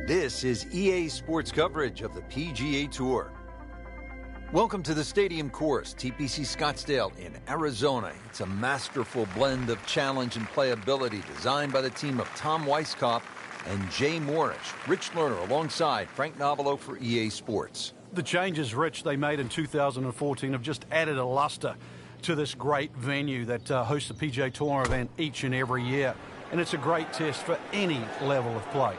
This is EA Sports coverage of the PGA Tour. Welcome to the Stadium Course, TPC Scottsdale in Arizona. It's a masterful blend of challenge and playability designed by the team of Tom Weiskopf and Jay Morrish. Rich Lerner alongside Frank Novelo for EA Sports. The changes, Rich, they made in 2014 have just added a luster to this great venue that hosts the PGA Tour event each and every year. And it's a great test for any level of play.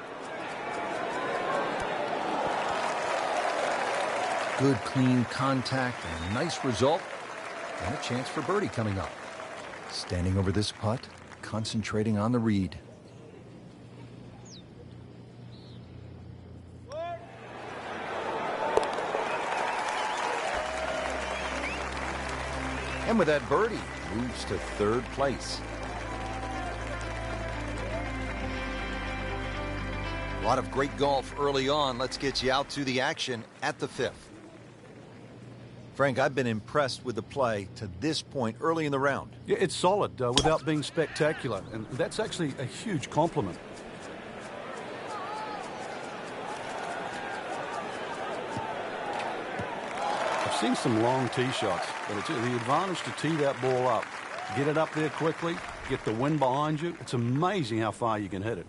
Good, clean contact, and a nice result, and a chance for birdie coming up. Standing over this putt, concentrating on the read. And with that birdie, moves to third place. A lot of great golf early on. Let's get you out to the action at the fifth. Frank, I've been impressed with the play to this point early in the round. Yeah, it's solid without being spectacular, and that's actually a huge compliment. I've seen some long tee shots, but it's the advantage to tee that ball up, get it up there quickly, get the wind behind you. It's amazing how far you can hit it.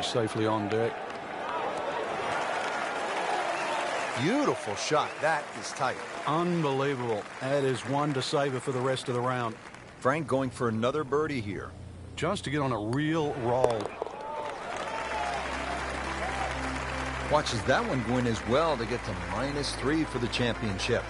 Safely on deck. Beautiful shot. That is tight. Unbelievable. That is one to savor for the rest of the round. Frank going for another birdie here. Just to get on a real roll. Watches that one go in as well to get to -3 for the championship.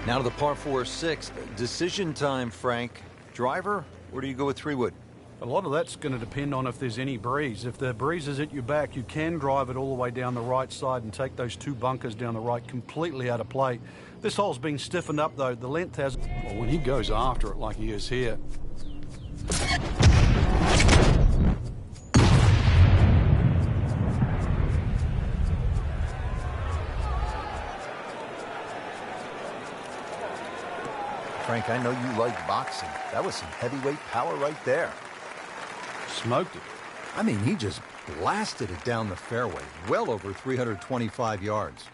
Now to the par 4-6. Decision time, Frank. Driver, or do you go with 3-wood? A lot of that's going to depend on if there's any breeze. If the breeze is at your back, you can drive it all the way down the right side and take those two bunkers down the right completely out of play. This hole's been stiffened up, though. The length has... Well, when he goes after it like he is here... Frank, I know you like boxing. That was some heavyweight power right there. Smoked it. I mean, he just blasted it down the fairway, well over 325 yards.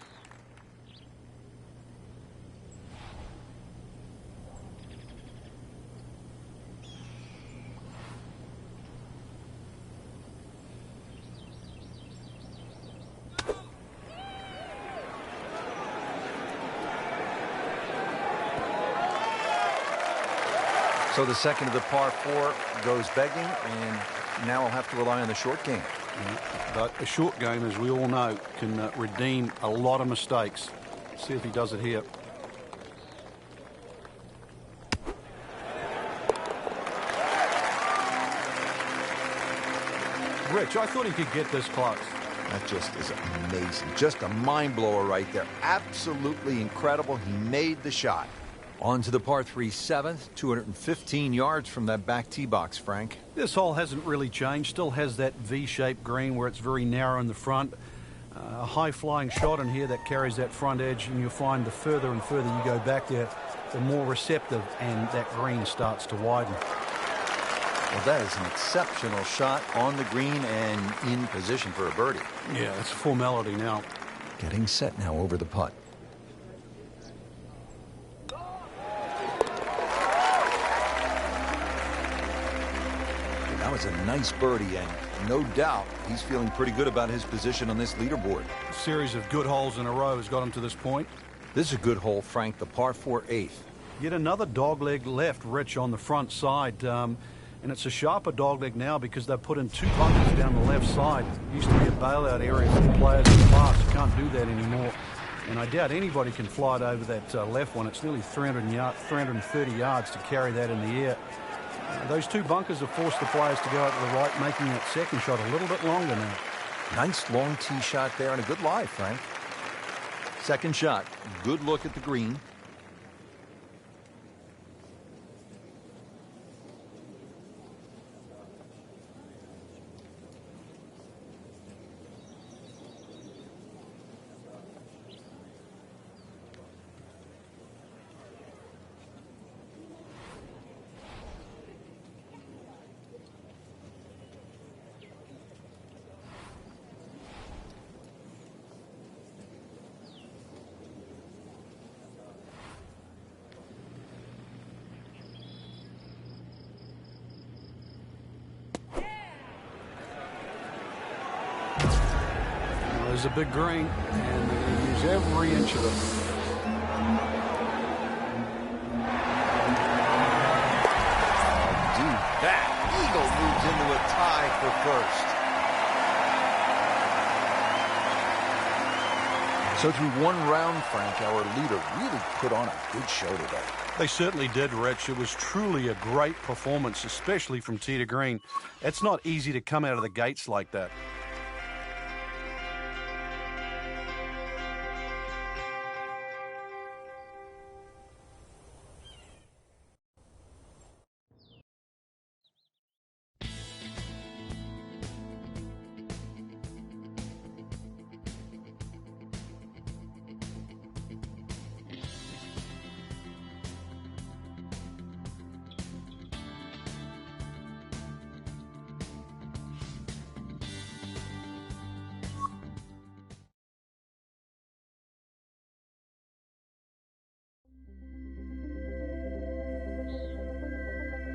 So the second of the par 4 goes begging, and now I'll have to rely on the short game. Yeah, but a short game, as we all know, can redeem a lot of mistakes. See if he does it here. Rich, I thought he could get this close. That just is amazing. Just a mind blower right there. Absolutely incredible. He made the shot. On to the par 3 7th, 215 yards from that back tee box, Frank. This hole hasn't really changed. Still has that V-shaped green where it's very narrow in the front. A high-flying shot in here that carries that front edge, and you'll find the further and further you go back there, the more receptive, and that green starts to widen. Well, that is an exceptional shot on the green and in position for a birdie. Yeah, it's a formality now. Getting set now over the putt. That was a nice birdie, and no doubt he's feeling pretty good about his position on this leaderboard. A series of good holes in a row has got him to this point. This is a good hole, Frank, the par 4 8th. Yet another dogleg left, Rich, on the front side. And it's a sharper dogleg now because they've put in two bunkers down the left side. It used to be a bailout area for the players in the past. You can't do that anymore. And I doubt anybody can fly it over that left one. It's nearly 330 yards to carry that in the air. Those two bunkers have forced the players to go out to the right, making that second shot a little bit longer now. Nice long tee shot there and a good lie, Frank. Second shot, good look at the green. a big green, and they're going to use every inch of it. Do that. Eagle moves into a tie for first. So through one round, Frank, our leader really put on a good show today. They certainly did, Rich. It was truly a great performance, especially from tee to green. It's not easy to come out of the gates like that.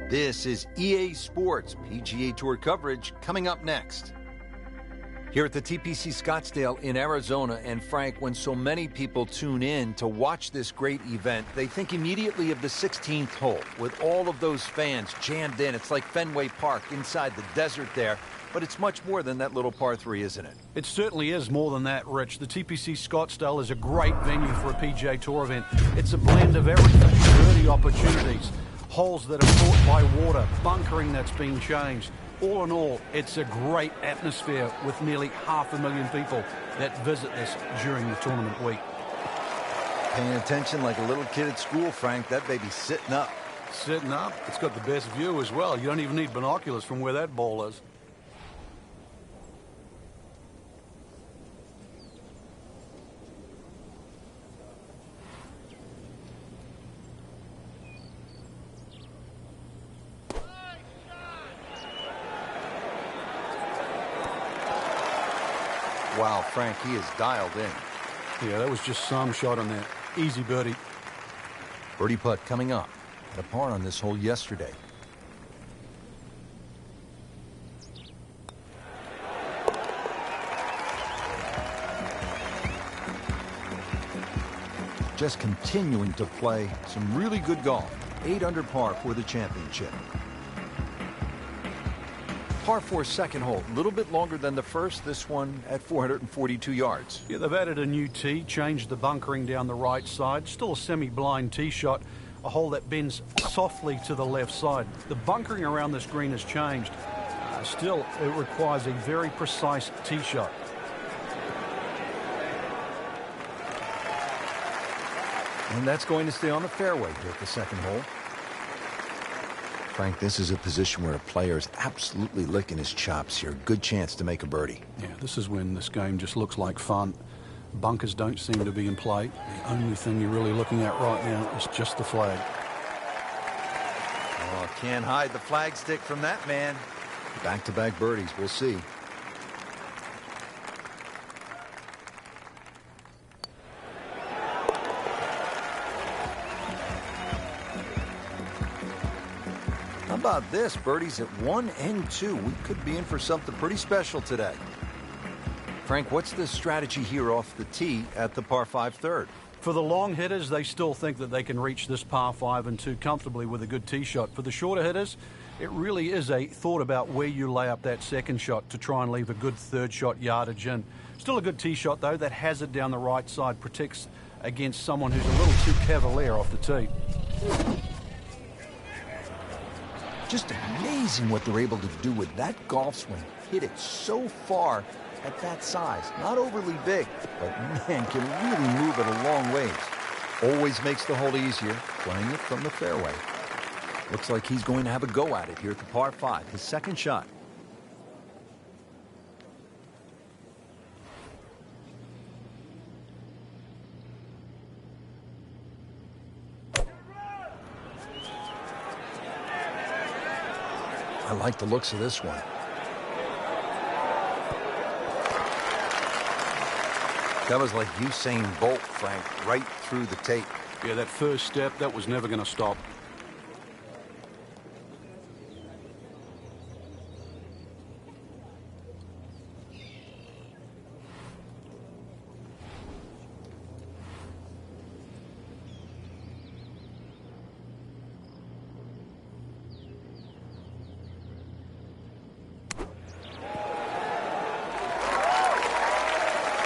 This is EA Sports PGA Tour coverage coming up next. Here at the TPC Scottsdale in Arizona, and Frank, when so many people tune in to watch this great event, they think immediately of the 16th hole with all of those fans jammed in. It's like Fenway Park inside the desert there, but it's much more than that little par 3, isn't it? It certainly is more than that, Rich. The TPC Scottsdale is a great venue for a PGA Tour event. It's a blend of everything, birdie opportunities, holes that are fought by water, bunkering that's been changed. All in all, it's a great atmosphere with nearly 500,000 people that visit this during the tournament week. Paying attention like a little kid at school, Frank. That baby's sitting up. Sitting up. It's got the best view as well. You don't even need binoculars from where that ball is. Wow, Frank, he is dialed in. Yeah, that was just some shot on that. Easy birdie. Birdie putt coming up. Had a par on this hole yesterday. Just continuing to play some really good golf. 8 under par for the championship. Par 4 second hole, a little bit longer than the first, this one at 442 yards. Yeah, they've added a new tee, changed the bunkering down the right side. Still a semi-blind tee shot, a hole that bends softly to the left side. The bunkering around this green has changed. Still, it requires a very precise tee shot. And that's going to stay on the fairway here at the second hole. Frank, this is a position where a player is absolutely licking his chops here. Good chance to make a birdie. Yeah, this is when this game just looks like fun. Bunkers don't seem to be in play. The only thing you're really looking at right now is just the flag. Oh, can't hide the flag stick from that man. Back-to-back birdies, we'll see. How about this? Birdies at 1 and 2. We could be in for something pretty special today. Frank, what's the strategy here off the tee at the par 5 third? For the long hitters, they still think that they can reach this par 5 and 2 comfortably with a good tee shot. For the shorter hitters, it really is a thought about where you lay up that second shot to try and leave a good third shot yardage in. Still a good tee shot, though. That has it down the right side, protects against someone who's a little too cavalier off the tee. Just amazing what they're able to do with that golf swing. Hit it so far at that size. Not overly big, but man, can really move it a long ways. Always makes the hole easier, playing it from the fairway. Looks like he's going to have a go at it here at the par 5, his second shot. I like the looks of this one. That was like Usain Bolt, Frank, right through the tape. Yeah, that first step, that was never going to stop.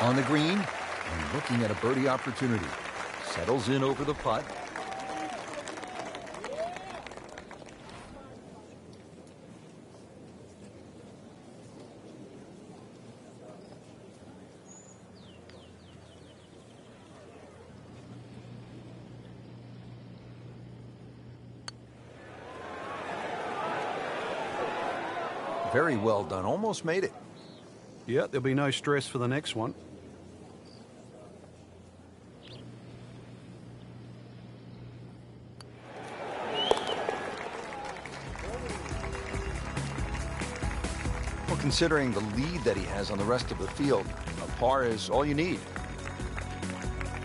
On the green and looking at a birdie opportunity. Settles in over the putt. Very well done. Almost made it. Yeah, there'll be no stress for the next one. Well, considering the lead that he has on the rest of the field, a par is all you need.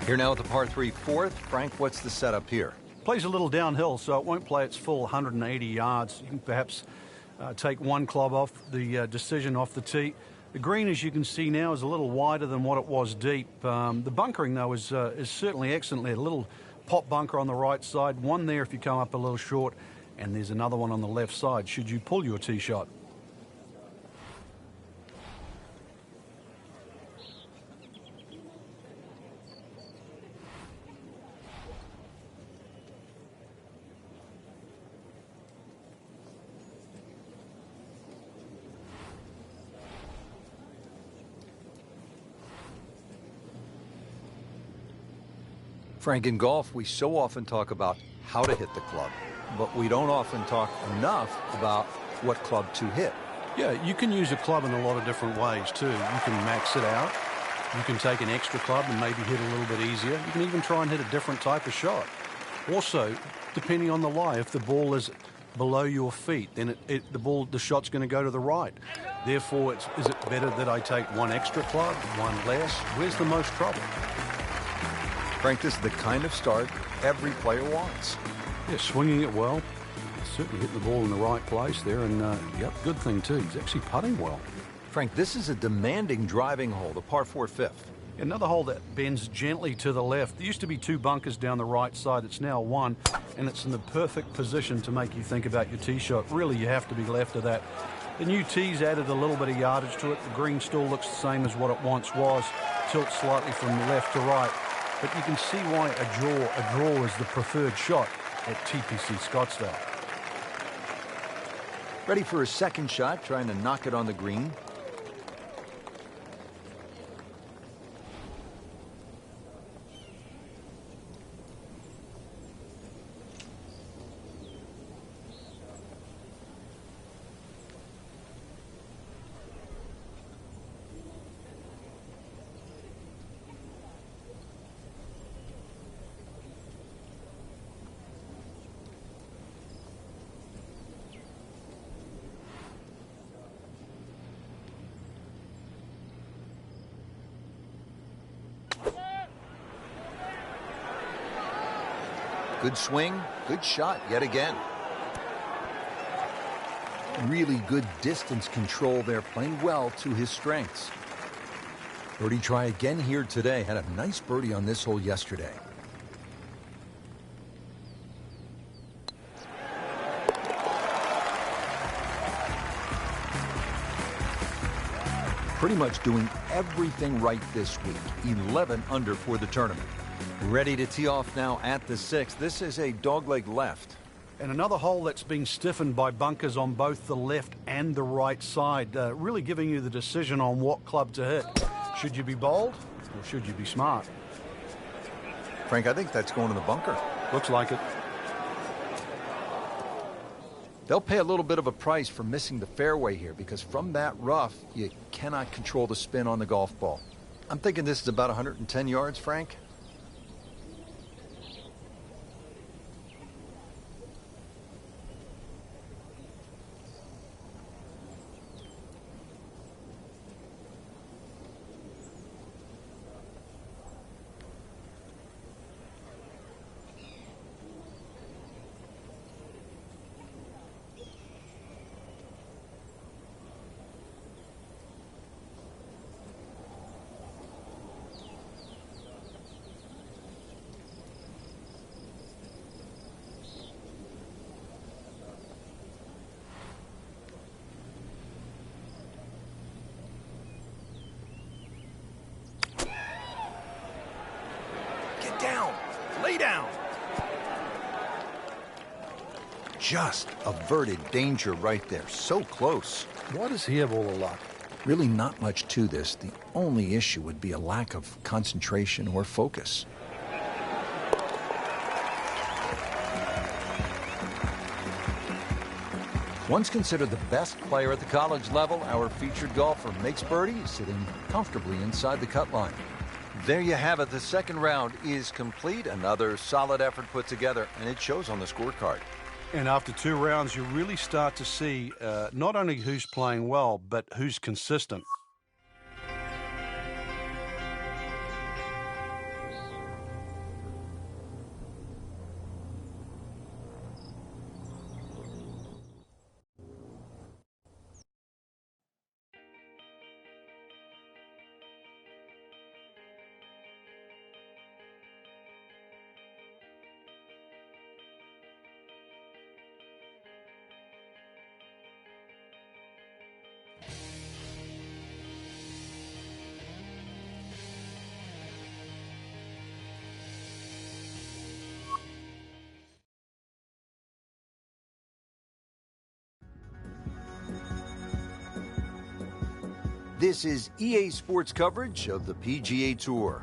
Here now at the par 3 fourth. Frank, what's the setup here? Plays a little downhill, so it won't play its full 180 yards. You can perhaps take one club off the decision off the tee. The green, as you can see now, is a little wider than what it was deep. The bunkering, though, is certainly excellent there. A little pop bunker on the right side, one there if you come up a little short, and there's another one on the left side should you pull your tee shot. Frank, in golf, we so often talk about how to hit the club, but we don't often talk enough about what club to hit. Yeah, you can use a club in a lot of different ways, too. You can max it out. You can take an extra club and maybe hit a little bit easier. You can even try and hit a different type of shot. Also, depending on the lie, if the ball is below your feet, then the shot's going to go to the right. Therefore, is it better that I take one extra club, one less? Where's the most trouble? Frank, this is the kind of start every player wants. Yeah, swinging it well. Certainly hitting the ball in the right place there. And, yep, good thing, too. He's actually putting well. Frank, this is a demanding driving hole, the par 4 fifth. Another hole that bends gently to the left. There used to be two bunkers down the right side. It's now one, and it's in the perfect position to make you think about your tee shot. Really, you have to be left of that. The new tee's added a little bit of yardage to it. The green still looks the same as what it once was. Tilts slightly from left to right. But you can see why a draw is the preferred shot at TPC Scottsdale. Ready for a second shot, trying to knock it on the green. Good swing, good shot yet again. Really good distance control there, playing well to his strengths. Birdie try again here today. Had a nice birdie on this hole yesterday. Pretty much doing everything right this week. 11 under for the tournament. Ready to tee off now at the 6th. This is a dogleg left. And another hole that's been stiffened by bunkers on both the left and the right side. Really giving you the decision on what club to hit. Should you be bold or should you be smart? Frank, I think that's going to the bunker. Looks like it. They'll pay a little bit of a price for missing the fairway here because from that rough, you cannot control the spin on the golf ball. I'm thinking this is about 110 yards, Frank. down. Lay down. Just averted danger right there. So close. Why does he have all the luck? Really not much to this. The only issue would be a lack of concentration or focus. Once considered the best player at the college level, our featured golfer makes birdie, sitting comfortably inside the cut line. There you have it. The second round is complete. Another solid effort put together, and it shows on the scorecard. And after 2 rounds, you really start to see not only who's playing well, but who's consistent. This is EA Sports coverage of the PGA Tour.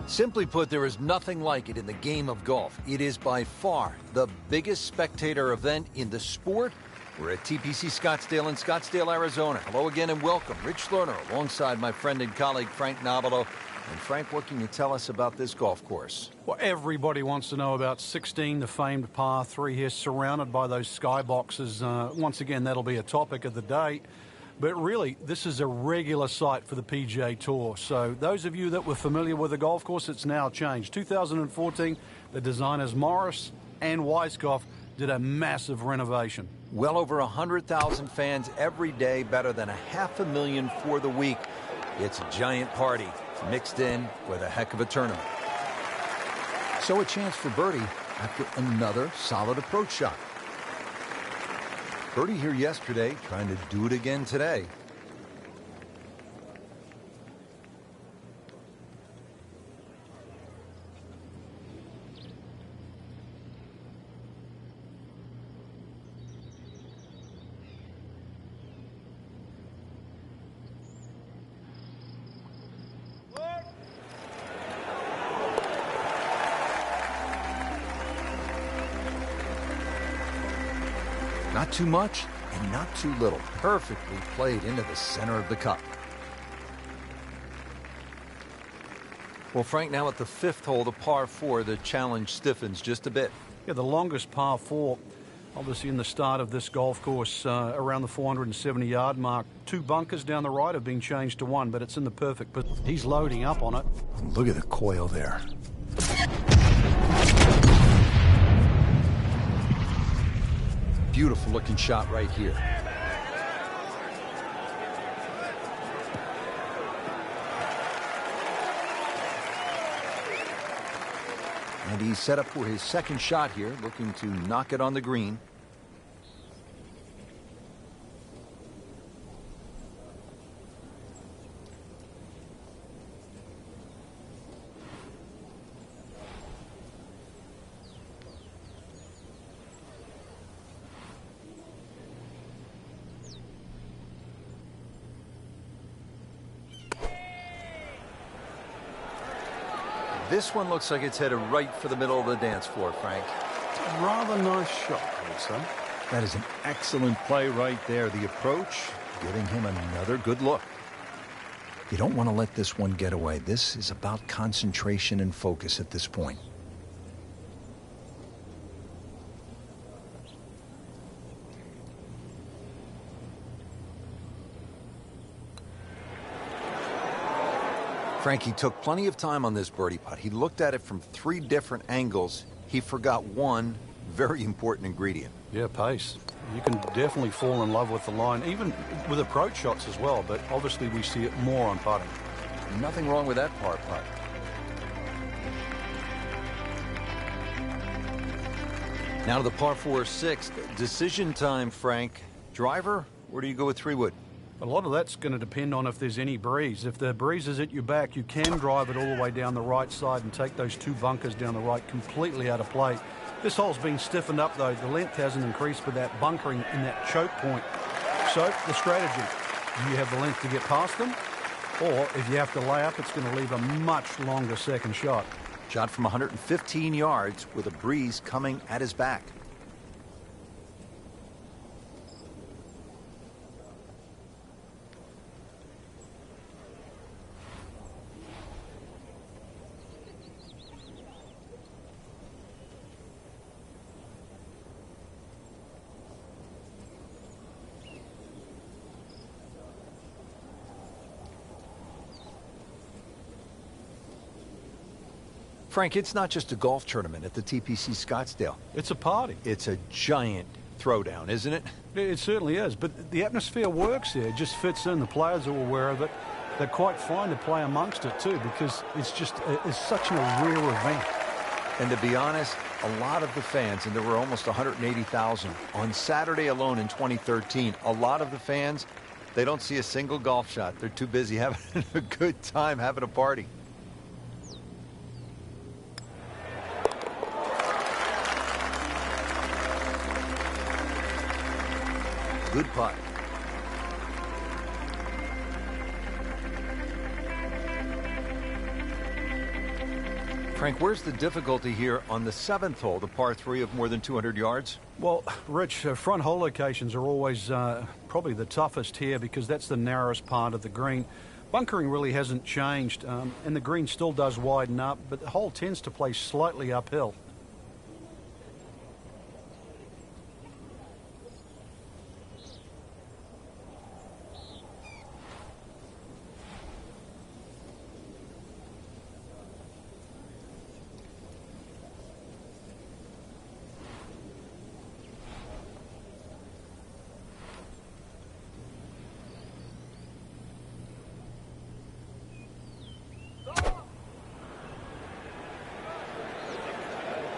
Simply put, there is nothing like it in the game of golf. It is by far the biggest spectator event in the sport. We're at TPC Scottsdale in Scottsdale, Arizona. Hello again and welcome. Rich Lerner alongside my friend and colleague Frank Nobilo. And Frank, what can you tell us about this golf course? Well, everybody wants to know about 16, the famed par 3 here, surrounded by those skyboxes. Once again, that'll be a topic of the day. But really, this is a regular sight for the PGA Tour. So those of you that were familiar with the golf course, it's now changed. 2014, the designers Morris and Weiskopf did a massive renovation. Well over 100,000 fans every day, better than 500,000 for the week. It's a giant party mixed in with a heck of a tournament. So a chance for birdie after another solid approach shot. Birdie here yesterday, trying to do it again today. Not too much and not too little. Perfectly played into the center of the cup. Well, Frank, now at the 5th hole, the par 4, the challenge stiffens just a bit. Yeah, the longest par 4, obviously in the start of this golf course, around the 470-yard mark. 2 bunkers down the right have been changed to 1, but it's in the perfect position. He's loading up on it. Look at the coil there. Beautiful looking shot right here. And he's set up for his second shot here, looking to knock it on the green. This one looks like it's headed right for the middle of the dance floor, Frank. Rather nice shot, I would say. That is an excellent play right there. The approach, giving him another good look. You don't want to let this one get away. This is about concentration and focus at this point. Frankie took plenty of time on this birdie putt. He looked at it from 3 different angles. He forgot one very important ingredient. Yeah, pace. You can definitely fall in love with the line, even with approach shots as well, but obviously we see it more on putting. Nothing wrong with that par putt. Now to the par 4 6th. Decision time, Frank. Driver, or do you go with 3-wood? A lot of that's going to depend on if there's any breeze. If the breeze is at your back, you can drive it all the way down the right side and take those two bunkers down the right completely out of play. This hole's been stiffened up, though. The length hasn't increased with that bunkering in that choke point. So the strategy, do you have the length to get past them? Or if you have to lay up, it's going to leave a much longer second shot. Shot from 115 yards with a breeze coming at his back. Frank, it's not just a golf tournament at the TPC Scottsdale. It's a party. It's a giant throwdown, isn't it? It certainly is, but the atmosphere works there. It just fits in. The players are aware of it. They're quite fine to play amongst it, too, because it's such a rare event. And to be honest, a lot of the fans, and there were almost 180,000 on Saturday alone in 2013, a lot of the fans, they don't see a single golf shot. They're too busy having a good time, having a party. Good putt. Frank, where's the difficulty here on the 7th hole, the par 3 of more than 200 yards? Well, Rich, front hole locations are always probably the toughest here because that's the narrowest part of the green. Bunkering really hasn't changed, and the green still does widen up, but the hole tends to play slightly uphill.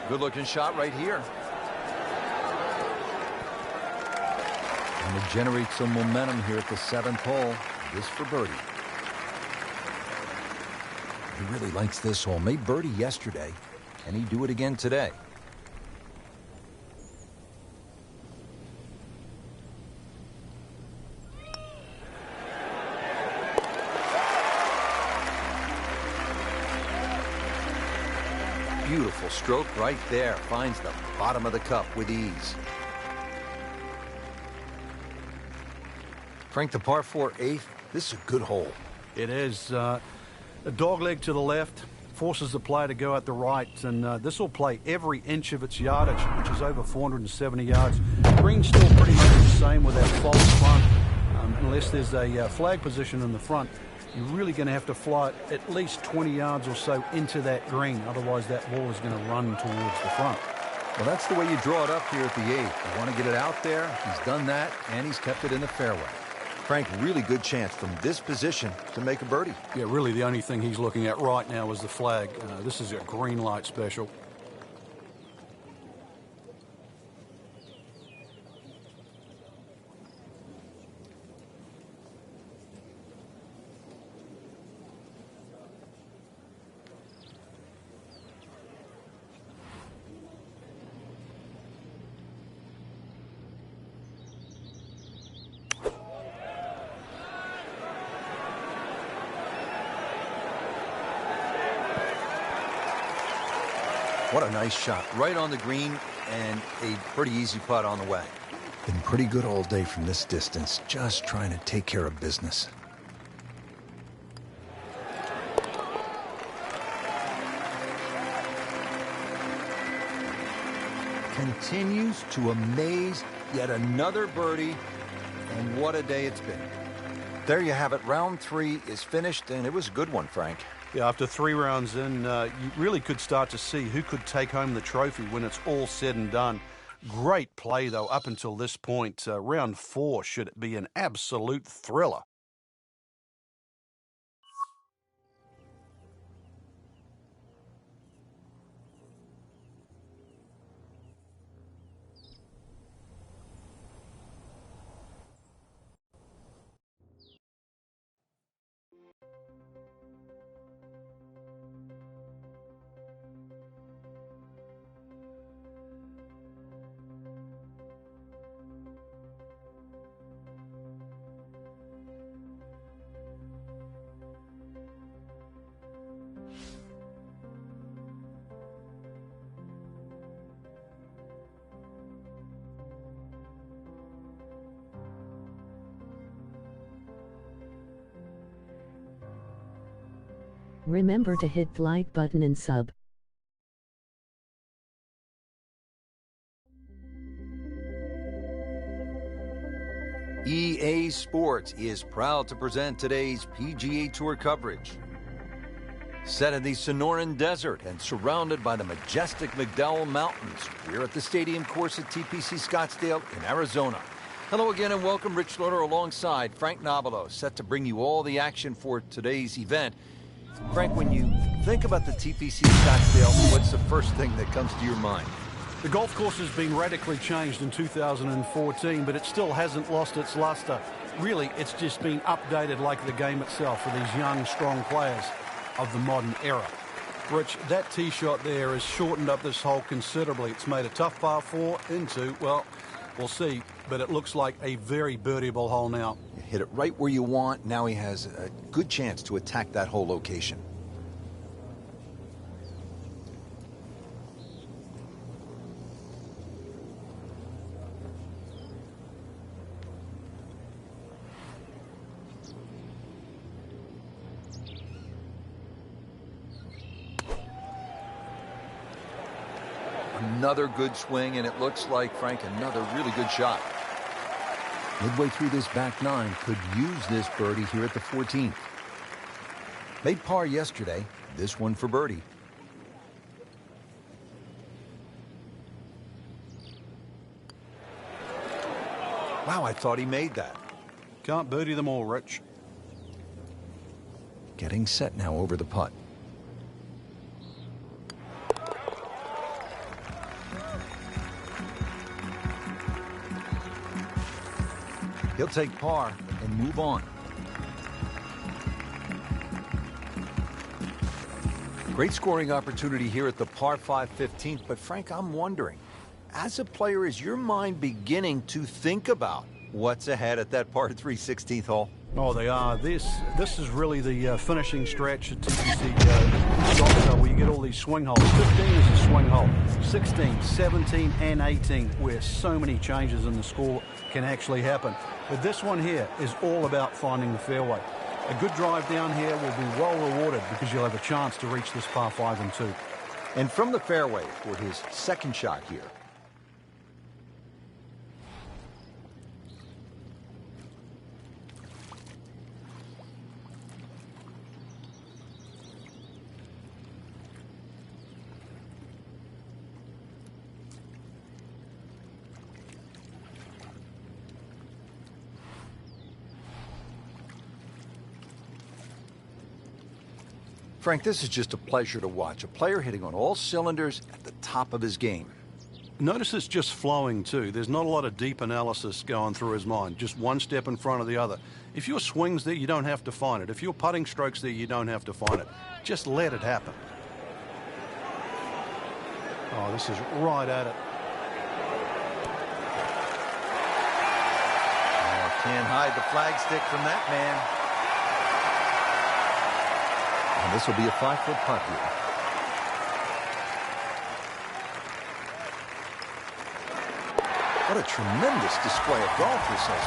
Good-looking shot right here. And to generate some momentum here at the 7th hole. This for birdie. He really likes this hole. Made birdie yesterday. Can he do it again today? Beautiful stroke right there. Finds the bottom of the cup with ease. Frank, the par 4 8th. This is a good hole. It is. A dog leg to the left forces the player to go out the right, and this will play every inch of its yardage, which is over 470 yards. Green's still pretty much the same with that false front, unless there's a flag position in the front. You're really going to have to fly at least 20 yards or so into that green. Otherwise, that ball is going to run towards the front. Well, that's the way you draw it up here at the 8th. You want to get it out there. He's done that, and he's kept it in the fairway. Frank, really good chance from this position to make a birdie. Yeah, really the only thing he's looking at right now is the flag. This is a green light special. What a nice shot. Right on the green and a pretty easy putt on the way. Been pretty good all day from this distance. Just trying to take care of business. Continues to amaze. Yet another birdie. And what a day it's been. There you have it. Round 3 is finished, and it was a good one, Frank. Yeah, after 3 rounds in, you really could start to see who could take home the trophy when it's all said and done. Great play, though, up until this point. Round 4 should be an absolute thriller. Remember to hit the like button and sub. EA Sports is proud to present today's PGA Tour coverage. Set in the Sonoran Desert and surrounded by the majestic McDowell Mountains, we're at the stadium course at TPC Scottsdale in Arizona. Hello again and welcome. Rich Schroeder alongside Frank Nobilo, set to bring you all the action for today's event. Frank, when you think about the TPC Scottsdale, what's the first thing that comes to your mind? The golf course has been radically changed in 2014, but it still hasn't lost its luster. Really, it's just been updated like the game itself for these young, strong players of the modern era. Rich, that tee shot there has shortened up this hole considerably. It's made a tough par 4 into, well, we'll see, but it looks like a very birdieable hole now. You hit it right where you want. Now he has a good chance to attack that whole location. Another good swing, and it looks like, Frank, another really good shot. Midway through this back nine, could use this birdie here at the 14th. Made par yesterday, this one for birdie. Wow, I thought he made that. Can't birdie them all, Rich. Getting set now over the putt. He'll take par and move on. Great scoring opportunity here at the par 5 15th, but Frank, I'm wondering, as a player, is your mind beginning to think about what's ahead at that par 3 16th hole? Oh, they are. This is really the finishing stretch at TPC Scottsdale, where you get all these swing holes. 15 is a swing hole. 16, 17, and 18, where so many changes in the score can actually happen. But this one here is all about finding the fairway. A good drive down here will be well rewarded because you'll have a chance to reach this par 5 and 2. And from the fairway for his second shot here. Frank, this is just a pleasure to watch. A player hitting on all cylinders at the top of his game. Notice it's just flowing too. There's not a lot of deep analysis going through his mind. Just one step in front of the other. If your swing's there, you don't have to find it. If your putting stroke's there, you don't have to find it. Just let it happen. Oh, this is right at it. Oh, can't hide the flagstick from that man. And this will be a 5-foot putt here. What a tremendous display of golf this has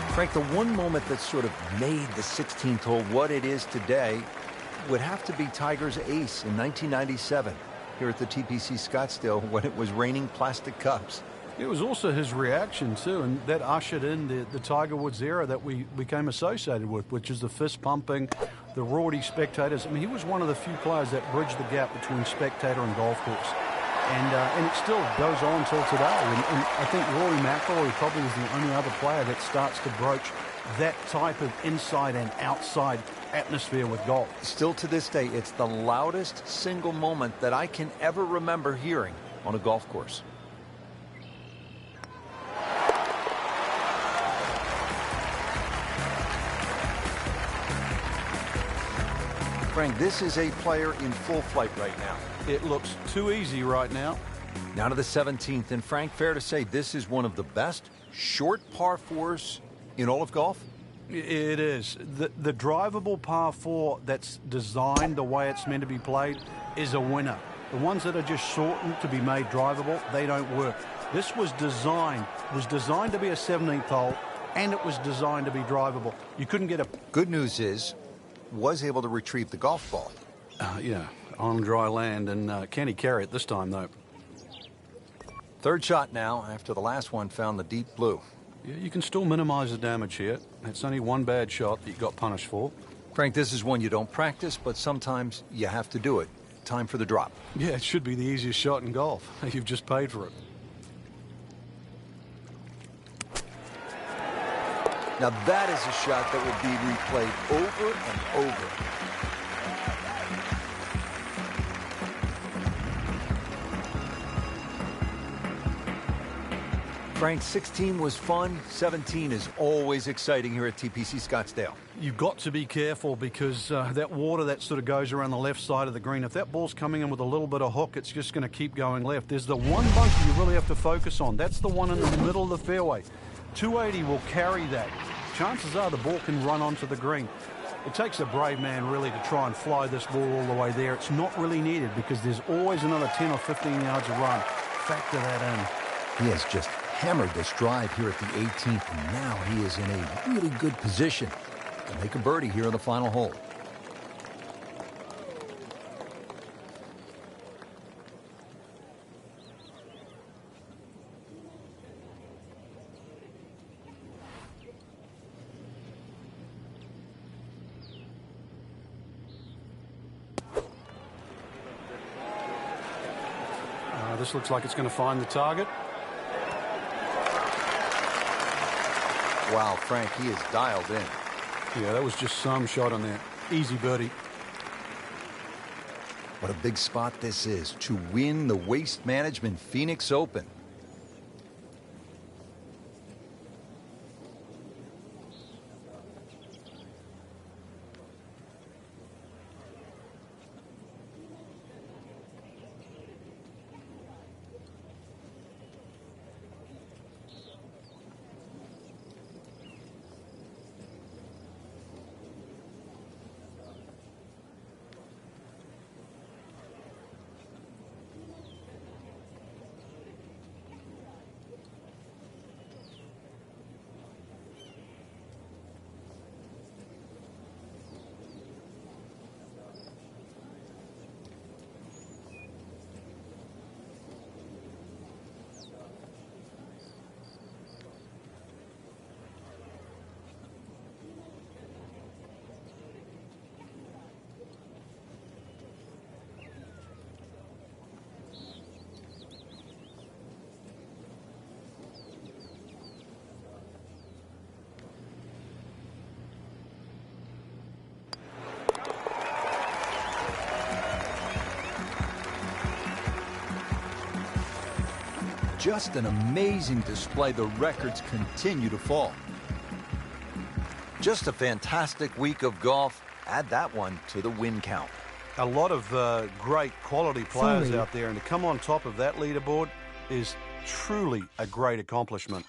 been. Frank, the one moment that sort of made the 16th hole what it is today would have to be Tiger's ace in 1997. Here at the TPC Scottsdale when it was raining plastic cups. It was also his reaction too, and that ushered in the Tiger Woods era that we became associated with, which is the fist pumping, the rowdy spectators. I mean, he was one of the few players that bridged the gap between spectator and golf course, and it still goes on till today. And I think Rory McIlroy probably is the only other player that starts to broach that type of inside and outside atmosphere with golf. Still to this day, it's the loudest single moment that I can ever remember hearing on a golf course. Frank, this is a player in full flight right now. It looks too easy right now. Now to the 17th, and Frank, fair to say this is one of the best short par 4s in all of golf? It is. The drivable par 4 that's designed the way it's meant to be played is a winner. The ones that are just shortened to be made drivable, they don't work. This was designed to be a 17th hole, and it was designed to be drivable. You couldn't get a... Good news is, was able to retrieve the golf ball. Yeah, on dry land, and can he carry it this time, though? Third shot now, after the last one found the deep blue. Yeah, you can still minimize the damage here. It's only one bad shot that you got punished for. Frank, this is one you don't practice, but sometimes you have to do it. Time for the drop. Yeah, it should be the easiest shot in golf. You've just paid for it. Now that is a shot that will be replayed over and over. Frank, 16 was fun. 17 is always exciting here at TPC Scottsdale. You've got to be careful because that water that sort of goes around the left side of the green, if that ball's coming in with a little bit of hook, it's just going to keep going left. There's the one bunker you really have to focus on. That's the one in the middle of the fairway. 280 will carry that. Chances are the ball can run onto the green. It takes a brave man really to try and fly this ball all the way there. It's not really needed because there's always another 10 or 15 yards of run. Factor that in. He has just hammered this drive here at the 18th, and now he is in a really good position to make a birdie here in the final hole. This looks like it's going to find the target. Wow, Frank, he is dialed in. Yeah, that was just some shot on there. Easy birdie. What a big spot this is to win the Waste Management Phoenix Open. Just an amazing display. The records continue to fall. Just a fantastic week of golf. Add that one to the win count. A lot of great quality players Sorry. out there, and to come on top of that leaderboard is truly a great accomplishment.